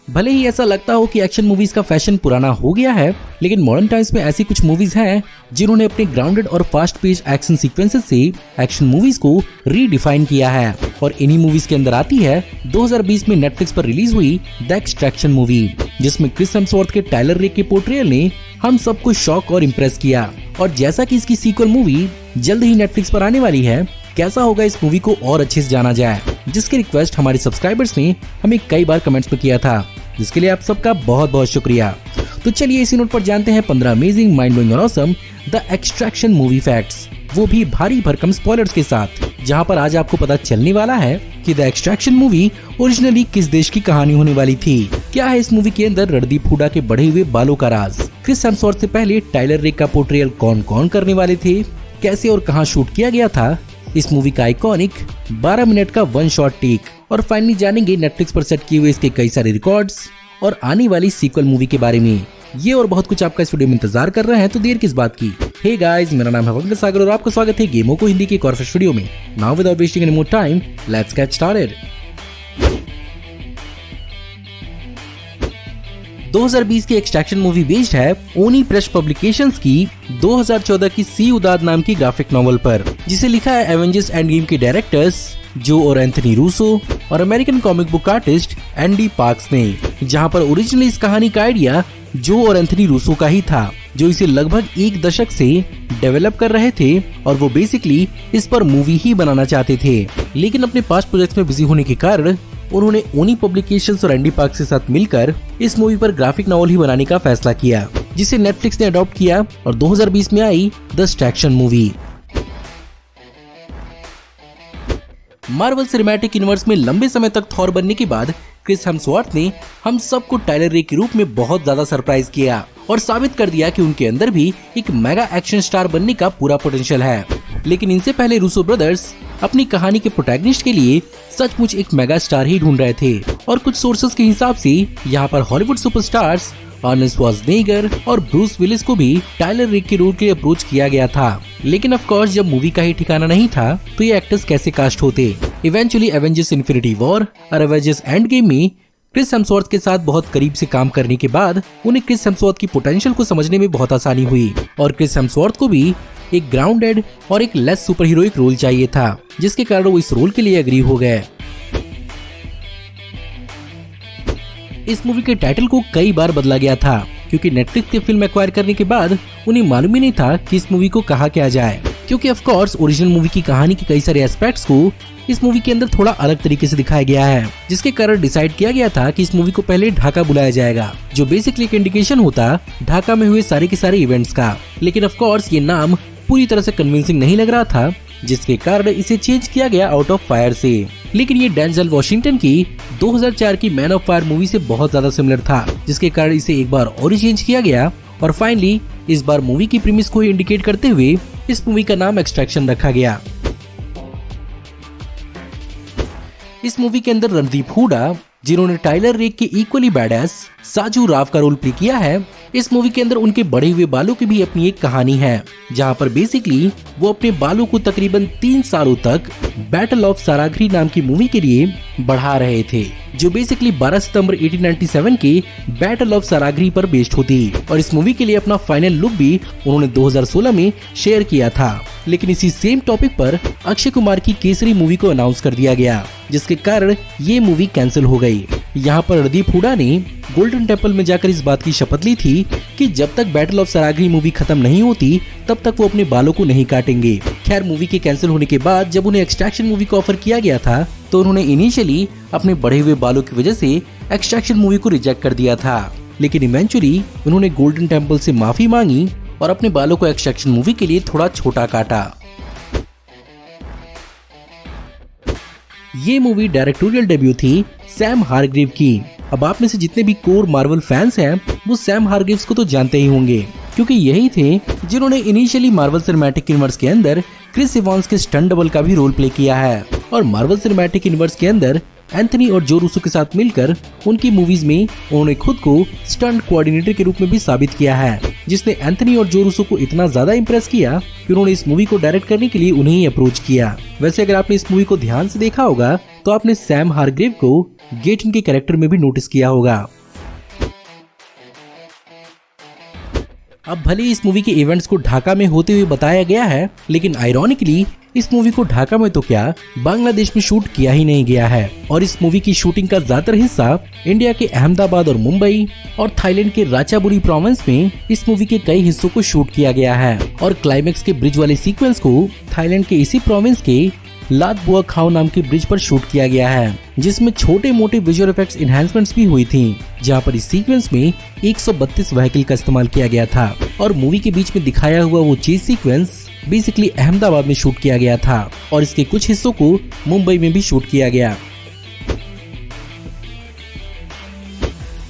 भले ही ऐसा लगता हो कि एक्शन मूवीज का फैशन पुराना हो गया है, लेकिन मॉडर्न टाइम्स में ऐसी कुछ मूवीज हैं जिन्होंने अपने ग्राउंडेड और फास्ट पेस एक्शन सीक्वेंसेस से एक्शन मूवीज को रीडिफाइन किया है। और इन्हीं मूवीज के अंदर आती है 2020 में नेटफ्लिक्स पर रिलीज हुई द एक्सट्रैक्शन मूवी, जिसमें क्रिस हेम्सवर्थ के टाइलर रेक के पोर्ट्रेयल ने हम सबको शॉक और इम्प्रेस किया। और जैसा कि इसकी सीक्वल मूवी जल्द ही नेटफ्लिक्स पर आने वाली है, कैसा होगा इस मूवी को और अच्छे से जाना जाए, जिसकी रिक्वेस्ट हमारे सब्सक्राइबर्स ने हमें कई बार कमेंट्स में किया था, जिसके लिए आप सबका बहुत बहुत शुक्रिया। तो चलिए इसी नोट पर जानते हैं 15 अमेजिंग, माइंड ब्लोइंग और awesome the extraction movie facts, वो भी भारी भरकम स्पॉयलर्स के साथ, जहां पर आज आपको पता चलने वाला है कि द एक्सट्रैक्शन मूवी ओरिजिनली किस देश की कहानी होने वाली थी। क्या है इस मूवी के अंदर रणदीप हुड्डा के बढ़े हुए बालों का राज, क्रिस हेम्सवर्थ से पहले टाइलर रेक का पोर्ट्रेयल कौन कौन करने वाले थे, कैसे और कहां शूट किया गया था इस मूवी का आइकॉनिक 12 मिनट का वन शॉट टेक, और फाइनली जानेंगे नेटफ्लिक्स पर सेट किए हुए इसके कई सारे रिकॉर्ड्स और आने वाली सीक्वल मूवी के बारे में। ये और बहुत कुछ आपका इस वीडियो में इंतजार कर रहे हैं, तो देर किस बात की। हे गाइस, मेरा नाम है पंकज सागर और आपका स्वागत है गेमों को हिंदी के एक और फ्रेश वीडियो में। Now without wasting any more time, let's get started. 2020 की एक्सट्रैक्शन मूवी बेस्ड है ओनी प्रेस पब्लिकेशंस की 2014 की सी उदाद नाम की ग्राफिक नॉवल पर, जिसे लिखा है एवेंजर्स एंड गेम के डायरेक्टर्स जो और एंथनी रूसो और American comic book artist Andy parks ने। जहां पर ओरिजिनली इस कहानी का आइडिया जो और एंथनी रूसो का ही था, जो इसे लगभग एक दशक से डेवलप कर रहे थे और वो बेसिकली इस पर मूवी ही बनाना चाहते थे। लेकिन अपने पास्ट प्रोजेक्ट्स में बिजी होने के कारण उन्होंने ओनी पब्लिकेशंस और एंडी पार्क्स के साथ मिलकर इस मूवी पर ग्राफिक नॉवल ही बनाने का फैसला किया, जिसे नेटफ्लिक्स ने अडॉप्ट किया और 2020 में आई the extraction movie. Marvel cinematic universe में लंबे समय तक थॉर बनने के बाद क्रिस हेम्सवर्थ ने हम सबको टाइलर रेक के रूप में बहुत ज्यादा सरप्राइज किया और साबित कर दिया कि उनके अंदर भी एक मेगा एक्शन स्टार बनने का पूरा पोटेंशियल है। लेकिन इनसे पहले रूसो ब्रदर्स अपनी कहानी के प्रोटैगनिस्ट के लिए सचमुच एक मेगा स्टार ही ढूंढ रहे थे, और कुछ सोर्सेस के हिसाब से यहाँ पर हॉलीवुड सुपरस्टार्स आर्नल्ड श्वार्ज़नेगर और ब्रूस विलिस को भी टाइलर रेक के रोल के लिए अप्रोच किया गया था। लेकिन ऑफ कोर्स जब मूवी का ही ठिकाना नहीं था तो ये एक्टर्स कैसे कास्ट होते। इवेंचुअली एवेंजर्स इन्फिनिटी वॉर और एवेंजर्स एंड गेम में क्रिस हेम्सवर्थ के साथ बहुत करीब से काम करने के बाद उन्हें क्रिस हेम्सवर्थ की पोटेंशियल को समझने में बहुत आसानी हुई, और क्रिस हेम्सवर्थ को भी एक ग्राउंडेड और एक लेस सुपर हीरोइक रोल चाहिए था, जिसके कारण वो इस रोल के लिए एग्री हो गए। इस मूवी के टाइटल को कई बार बदला गया था, क्योंकि नेटफ्लिक्स की फिल्म एक्वायर करने के बाद उन्हें मालूम ही नहीं था कि इस मूवी को कहा क्या जाए, क्योंकि ऑफ कोर्स ओरिजिनल मूवी की कहानी के कई सारे एस्पेक्ट्स को इस मूवी के अंदर थोड़ा अलग तरीके से दिखाया गया है, जिसके कारण डिसाइड किया गया था कि इस मूवी को पहले ढाका बुलाया जाएगा, जो बेसिकली एक इंडिकेशन होता ढाका में हुए सारे के सारे इवेंट्स का। लेकिन ऑफ कोर्स ये नाम पूरी तरह से कन्विंसिंग नहीं लग रहा था, जिसके कारण इसे चेंज किया गया आउट ऑफ फायर से। लेकिन ये डेंजल वॉशिंगटन की 2004 की मैन ऑफ फायर मूवी से बहुत ज्यादा सिमिलर था, जिसके कारण इसे एक बार और ही चेंज किया गया, और फाइनली इस बार मूवी की प्रीमिस को इंडिकेट करते हुए इस मूवी का नाम एक्सट्रैक्शन रखा गया। इस मूवी के अंदर रणदीप हुड्डा, जिन्होंने टाइलर रेक के इक्वली बैडएस साजू राव का रोल प्ले किया है, इस मूवी के अंदर उनके बढ़े हुए बालों की भी अपनी एक कहानी है, जहां पर बेसिकली वो अपने बालों को तकरीबन 3 सालों तक बैटल ऑफ साराघ्री नाम की मूवी के लिए बढ़ा रहे थे, जो बेसिकली 12 सितंबर 1897 के बैटल ऑफ साराघ्री पर बेस्ड होती। और इस मूवी के लिए अपना फाइनल लुक भी उन्होंने 2016 में शेयर किया था। लेकिन इसी सेम टॉपिक पर अक्षय कुमार की केसरी मूवी को अनाउंस कर दिया गया, जिसके कारण ये मूवी कैंसिल हो गई। यहाँ पर रणदीप हुड्डा ने गोल्डन टेम्पल में जाकर इस बात की शपथ ली थी कि जब तक बैटल ऑफ साराघ्री मूवी खत्म नहीं होती तब तक वो अपने बालों को नहीं काटेंगे। खैर, मूवी के कैंसिल होने के बाद जब उन्हें एक्सट्रैक्शन मूवी को ऑफर किया गया था तो उन्होंने इनिशियली अपने बढ़े हुए बालों की वजह से एक्सट्रैक्शन मूवी को रिजेक्ट कर दिया था। लेकिन इवेंचुअली उन्होंने गोल्डन टेम्पल से माफी मांगी और अपने बालों को एक्सट्रैक्शन मूवी के लिए थोड़ा छोटा काटा। ये मूवी डायरेक्टोरियल डेब्यू थी सैम हारग्रीव की। अब आप में से जितने भी कोर मार्वल फैंस हैं वो सैम हारग्रीव्स को तो जानते ही होंगे, क्योंकि यही थे जिन्होंने इनिशियली मार्वल सिनेमैटिक यूनिवर्स के अंदर क्रिस इवांस के स्टंट डबल का भी रोल प्ले किया है, और मार्वल सिनेमैटिक यूनिवर्स के अंदर एंथनी और जो रूसो के साथ मिलकर उनकी मूवीज में उन्होंने खुद को स्टंट कोऑर्डिनेटर के रूप में भी साबित किया है, जिसने एंथनी और जो रूसो को इतना ज्यादा इम्प्रेस किया कि उन्होंने इस मूवी को डायरेक्ट करने के लिए उन्हें ही अप्रोच किया। वैसे अगर आपने इस मूवी को ध्यान से देखा होगा तो आपने सैम हारग्रीव को गेटन के कैरेक्टर में भी नोटिस किया होगा, अब भले ही इस मूवी के इवेंट्स को ढाका में होते हुए बताया गया है, लेकिन आयरॉनिकली इस मूवी को ढाका में तो क्या बांग्लादेश में शूट किया ही नहीं गया है। और इस मूवी की शूटिंग का ज्यादातर हिस्सा इंडिया के अहमदाबाद और मुंबई और थाईलैंड के राचाबुरी प्रोविंस में इस मूवी के कई हिस्सों को शूट किया गया है। और क्लाइमेक्स के ब्रिज वाले सीक्वेंस को थाईलैंड के इसी प्रोविंस के लात बुआ खाओ नाम के ब्रिज पर शूट किया गया है, जिसमें छोटे मोटे विजुअल इफेक्ट्स एनहांसमेंट्स भी हुई थी, जहां पर इस सीक्वेंस में 132 व्हीकल का इस्तेमाल किया गया था। और मूवी के बीच में दिखाया हुआ वो चेज सीक्वेंस बेसिकली अहमदाबाद में शूट किया गया था और इसके कुछ हिस्सों को मुंबई में भी शूट किया गया।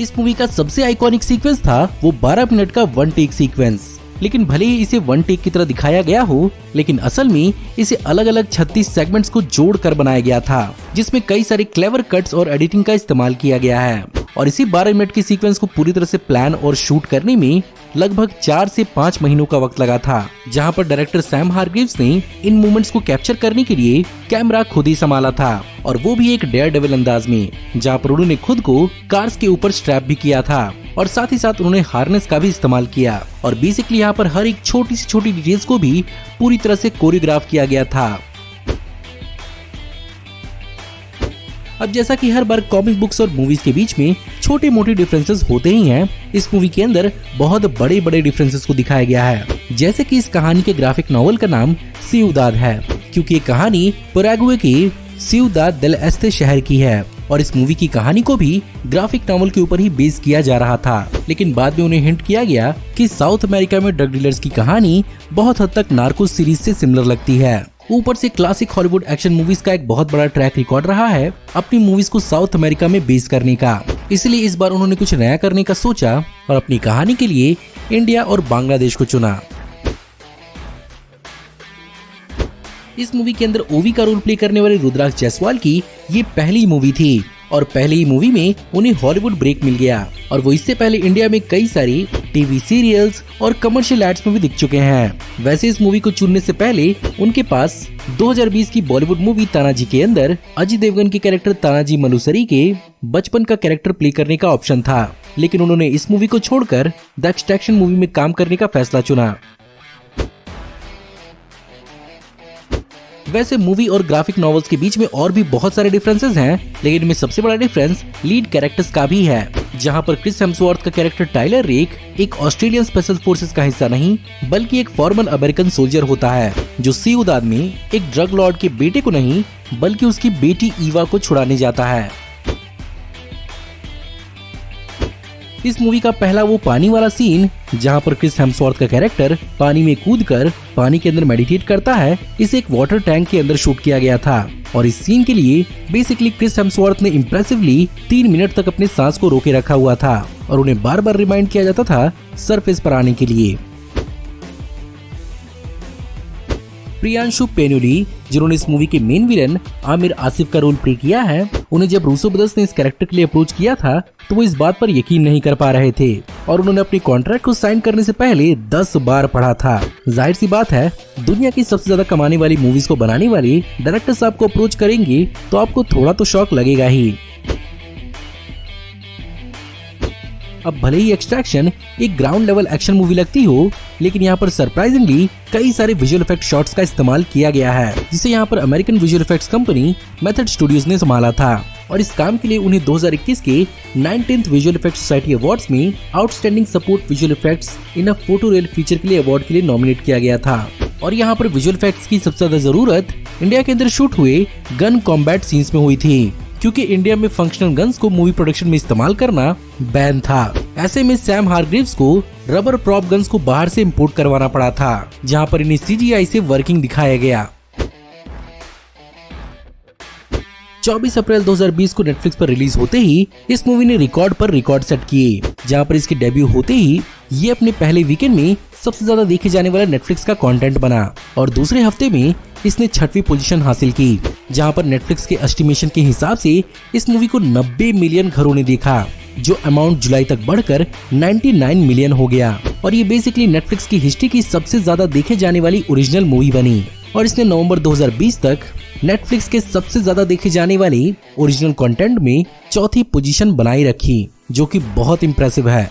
इस मूवी का सबसे आइकॉनिक सीक्वेंस था वो 12 मिनट का वन टेक सीक्वेंस। लेकिन भले ही इसे वन टेक की तरह दिखाया गया हो, लेकिन असल में इसे अलग अलग 36 सेगमेंट्स को जोड़कर बनाया गया था, जिसमें कई सारे क्लेवर कट्स और एडिटिंग का इस्तेमाल किया गया है। और इसी 12 मिनट की सीक्वेंस को पूरी तरह से प्लान और शूट करने में लगभग 4 से 5 महीनों का वक्त लगा था, जहां पर डायरेक्टर सैम हारग्रीव्स ने इन मोमेंट्स को कैप्चर करने के लिए कैमरा खुद ही संभाला था, और वो भी एक डेयर डेविल अंदाज में, जहां पर उन्होंने खुद को कार्स के ऊपर स्ट्रैप भी किया था और साथ ही साथ उन्होंने हार्नेस का भी इस्तेमाल किया। और बेसिकली यहाँ पर हर एक छोटी से छोटी डिटेल्स को भी पूरी तरह से कोरियोग्राफ किया गया था। अब जैसा कि हर बार कॉमिक बुक्स और मूवीज के बीच में छोटे मोटे डिफरेंसेस होते ही हैं, इस मूवी के अंदर बहुत बड़े बड़े डिफरेंसेस को दिखाया गया है। जैसे कि इस कहानी के ग्राफिक नॉवल का नाम सिउदाद है, क्योंकि ये कहानी पैराग्वे के सिउदाद देल एस्ते शहर की है। और इस मूवी की कहानी को भी ग्राफिक नॉवल के ऊपर ही बेस किया जा रहा था, लेकिन बाद में उन्हें हिंट किया गया कि साउथ अमेरिका में ड्रग डीलर्स की कहानी बहुत हद तक नार्कोस सीरीज से सिमिलर लगती है। ऊपर से क्लासिक हॉलीवुड एक्शन मूवीज का एक बहुत बड़ा ट्रैक रिकॉर्ड रहा है अपनी मूवीज को साउथ अमेरिका में बेस करने का, इसलिए इस बार उन्होंने कुछ नया करने का सोचा और अपनी कहानी के लिए इंडिया और बांग्लादेश को चुना। इस मूवी के अंदर ओवी का रोल प्ले करने वाले रुद्राक्ष जायसवाल की ये पहली मूवी थी और पहले ही मूवी में उन्हें हॉलीवुड ब्रेक मिल गया, और वो इससे पहले इंडिया में कई सारी टीवी सीरियल्स और कमर्शियल एड्स में भी दिख चुके हैं। वैसे इस मूवी को चुनने से पहले उनके पास 2020 की बॉलीवुड मूवी तानाजी के अंदर अजय देवगन के कैरेक्टर तानाजी मलुसरी के बचपन का कैरेक्टर प्ले करने का ऑप्शन था, लेकिन उन्होंने इस मूवी को छोड़कर द एक्सट्रैक्शन मूवी में काम करने का फैसला चुना। वैसे मूवी और ग्राफिक नॉवेल्स के बीच में और भी बहुत सारे डिफरेंसेस हैं, लेकिन इनमें सबसे बड़ा डिफरेंस लीड कैरेक्टर्स का भी है, जहां पर क्रिस हेम्सवर्थ का कैरेक्टर टाइलर रेक एक ऑस्ट्रेलियन स्पेशल फोर्सेस का हिस्सा नहीं बल्कि एक फॉर्मल अमेरिकन सोल्जर होता है, जो सिउदाद में एक ड्रग लॉर्ड के बेटे को नहीं बल्कि उसकी बेटी ईवा को छुड़ाने जाता है। इस मूवी का पहला वो पानी वाला सीन जहां पर क्रिस हेम्सवर्थ का कैरेक्टर पानी में कूदकर पानी के अंदर मेडिटेट करता है, इसे एक वाटर टैंक के अंदर शूट किया गया था। और इस सीन के लिए बेसिकली क्रिस हेम्सवर्थ ने इम्प्रेसिवली 3 मिनट तक अपने सांस को रोके रखा हुआ था और उन्हें बार बार रिमाइंड किया जाता था सरफेस पर आने के लिए। प्रियांशु पेनुली, जिन्होंने इस मूवी के मेन विलन आमिर आसिफ का रोल प्ले किया है, उन्हें जब रूसो ब्रदर्स ने इस कैरेक्टर के लिए अप्रोच किया था तो वो इस बात पर यकीन नहीं कर पा रहे थे और उन्होंने अपने कॉन्ट्रैक्ट को साइन करने से पहले 10 बार पढ़ा था। जाहिर सी बात है, दुनिया की सबसे ज्यादा कमाने वाली मूवीज को बनाने वाले डायरेक्टर्स आपको अप्रोच करेंगे तो आपको थोड़ा तो शॉक लगेगा ही। अब भले ही एक्सट्रैक्शन एक ग्राउंड लेवल एक्शन मूवी लगती हो, लेकिन यहाँ पर सरप्राइजिंगली कई सारे विजुअल इफेक्ट शॉट्स का इस्तेमाल किया गया है, जिसे यहाँ पर American visual effects company method studios ने संभाला था। और इस काम के लिए उन्हें 2021 के 19th visual effect society awards में outstanding support visual effects in a photo real feature के लिए अवार्ड के लिए नॉमिनेट किया गया था। और यहाँ पर विजुअल इफेक्ट्स की सबसे ज्यादा जरूरत इंडिया के अंदर शूट हुए गन कॉम्बैट सीन्स में हुई थी, क्योंकि इंडिया में फंक्शनल गन्स को मूवी प्रोडक्शन में इस्तेमाल करना बैन था। ऐसे में सैम हारग्रीव्स को रबर प्रॉप गन्स को बाहर से इंपोर्ट करवाना पड़ा था, जहां पर इन्हें CGI से वर्किंग दिखाया गया। 24 अप्रैल 2020 को नेटफ्लिक्स पर रिलीज होते ही इस मूवी ने रिकॉर्ड पर रिकॉर्ड सेट किए, जहां पर इसके डेब्यू होते ही ये अपने पहले वीकेंड में सबसे ज्यादा देखे जाने वाला नेटफ्लिक्स का कंटेंट बना और दूसरे हफ्ते में इसने 6वीं पोजीशन हासिल की, जहां पर नेटफ्लिक्स के एस्टिमेशन के हिसाब से इस मूवी को 90 मिलियन घरों ने देखा, जो अमाउंट जुलाई तक बढ़कर 99 मिलियन हो गया। और ये बेसिकली नेटफ्लिक्स की हिस्ट्री की सबसे ज्यादा देखे जाने वाली ओरिजिनल मूवी बनी और इसने नवंबर 2020 तक नेटफ्लिक्स के सबसे ज्यादा देखे जाने वाली ओरिजिनल कंटेंट में 4थी पोजीशन बनाई रखी, जो कि बहुत इंप्रेसिव है।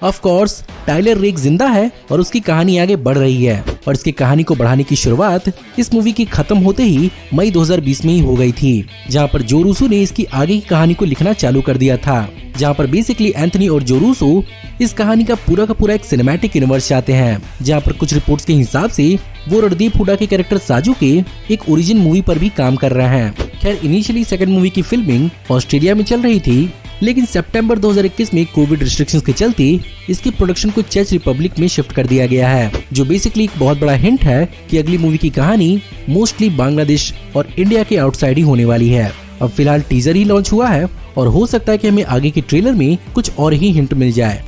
ऑफ कोर्स टाइलर रेक जिंदा है और उसकी कहानी आगे बढ़ रही है और इसकी कहानी को बढ़ाने की शुरुआत इस मूवी की खत्म होते ही मई 2020 में ही हो गई थी, जहां पर जो रूसो ने इसकी आगे की कहानी को लिखना चालू कर दिया था, जहां पर बेसिकली एंथनी और जो रूसो इस कहानी का पूरा एक सिनेमैटिक यूनिवर्स चाहते हैं, जहां पर कुछ रिपोर्ट्स के हिसाब से वो रणदीप हुडा के कैरेक्टर साजू के एक ओरिजिन मूवी पर भी काम कर रहे हैं। खैर इनिशियली सेकंड मूवी की फिल्मिंग ऑस्ट्रेलिया में चल रही थी, लेकिन सितंबर 2021 में कोविड रिस्ट्रिक्शंस के चलते इसकी प्रोडक्शन को चेक रिपब्लिक में शिफ्ट कर दिया गया है, जो बेसिकली एक बहुत बड़ा हिंट है कि अगली मूवी की कहानी मोस्टली बांग्लादेश और इंडिया के आउटसाइड ही होने वाली है। अब फिलहाल टीजर ही लॉन्च हुआ है और हो सकता है कि हमें आगे के ट्रेलर में कुछ और ही हिंट मिल जाए।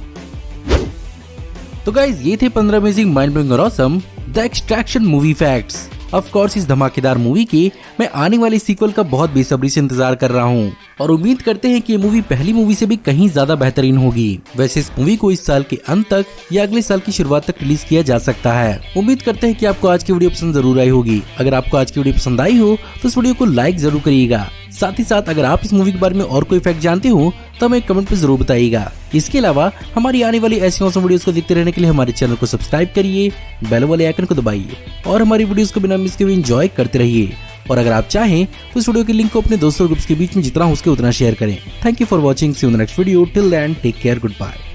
तो गाइज ये थे 15 अमेजिंग माइंड ब्लोइंग और awesome the extraction movie facts. Of course इस धमाकेदार मूवी के मैं आने वाली सीक्वल का बहुत बेसब्री से इंतजार कर रहा हूँ और उम्मीद करते हैं कि ये मूवी पहली मूवी से भी कहीं ज्यादा बेहतरीन होगी। वैसे इस मूवी को इस साल के अंत तक या अगले साल की शुरुआत तक रिलीज किया जा सकता है। उम्मीद करते हैं कि आपको आज की वीडियो पसंद जरूर आई होगी। अगर आपको आज की वीडियो पसंद आई हो तो इस वीडियो को लाइक जरूर करिएगा। साथ ही साथ अगर आप इस मूवी के बारे में और कोई फैक्ट जानते हो तो हमें कमेंट पे जरूर बताइएगा। इसके अलावा हमारी आने वाली ऐसी औसम वीडियोस को देखते रहने के लिए हमारे चैनल को सब्सक्राइब करिए, बेल वाले आइकन को दबाइए और हमारी वीडियोस को बिना मिस किए एंजॉय करते रहिए। और अगर आप चाहें तो इस वीडियो के लिंक को अपने दोस्तों और ग्रुप्स के बीच में जितना हो सके उतना शेयर करें। Thank you for watching, see you in the next video. Till then take care, good bye.